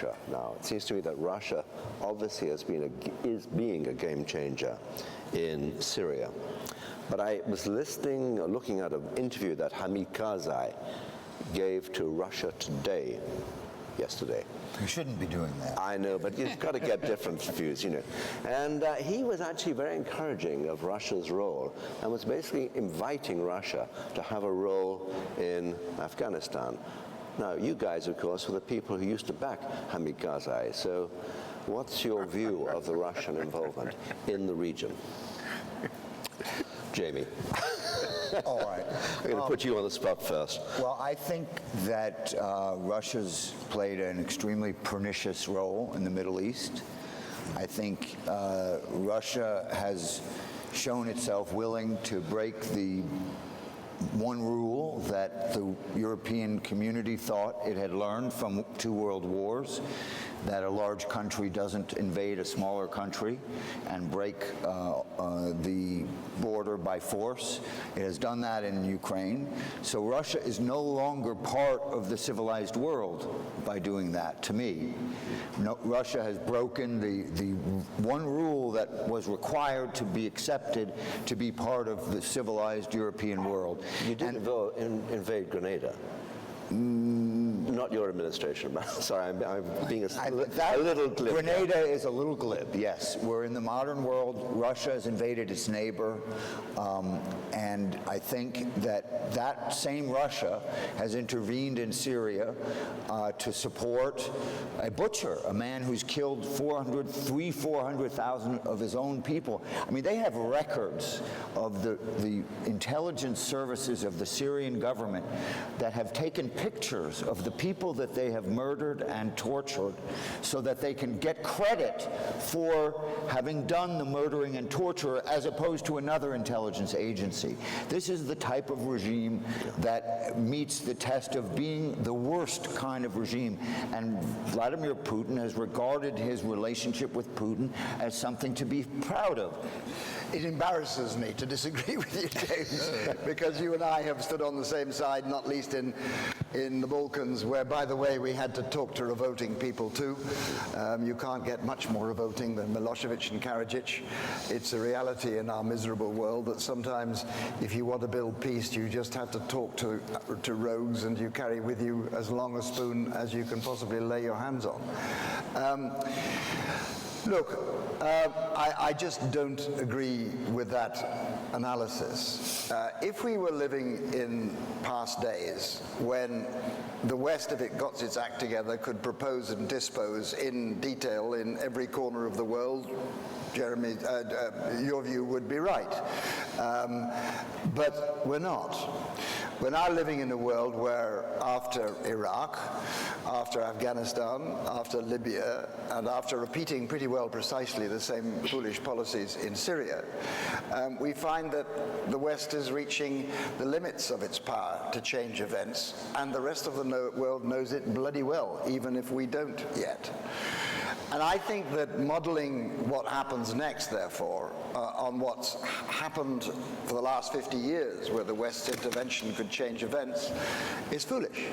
Russia now. It seems to me that Russia obviously is being a game changer in Syria. But I was looking at an interview that Hamid Karzai gave to Russia Today yesterday. You shouldn't be doing that. I know, but you've got to get different views, you know. And he was actually very encouraging of Russia's role and was basically inviting Russia to have a role in Afghanistan. Now, you guys, of course, were the people who used to back Hamid Karzai. So what's your view of the Russian involvement in the region? Jamie. All right. I'm going to put you on the spot first. Well, I think that Russia's played an extremely pernicious role in the Middle East. I think Russia has shown itself willing to break the one rule that the European community thought it had learned from 2 world wars, that a large country doesn't invade a smaller country and break the border by force. It has done that in Ukraine. So Russia is no longer part of the civilized world by doing that, to me. No, Russia has broken the one rule that was required to be accepted to be part of the civilized European world. You did invade Grenada. Not your administration, but sorry, I'm being a little glib. Grenada is a little glib, yes. We're in the modern world. Russia has invaded its neighbor, and I think that that same Russia has intervened in Syria to support a butcher, a man who's killed 400,000 of his own people. I mean, they have records of the intelligence services of the Syrian government that have taken pictures of the people that they have murdered and tortured so that they can get credit for having done the murdering and torture as opposed to another intelligence agency. This is the type of regime that meets the test of being the worst kind of regime. And Vladimir Putin has regarded his relationship with Putin as something to be proud of. It embarrasses me to disagree with you, James, because you and I have stood on the same side, not least in the Balkans, where, by the way, we had to talk to revolting people too. You can't get much more revolting than Milosevic and Karadzic. It's a reality in our miserable world that sometimes, if you want to build peace, you just have to talk to rogues, and you carry with you as long a spoon as you can possibly lay your hands on. Look, I just don't agree with that analysis. If we were living in past days when the West, if it got its act together, could propose and dispose in detail in every corner of the world, Jeremy, your view would be right. But we're not. We're now living in a world where after Iraq, after Afghanistan, after Libya, and after repeating pretty well precisely the same foolish policies in Syria, we find that the West is reaching the limits of its power to change events, and the rest of the world knows it bloody well, even if we don't yet. And I think that modeling what happens next, therefore, on what's happened for the last 50 years, where the West's intervention could change events, is foolish.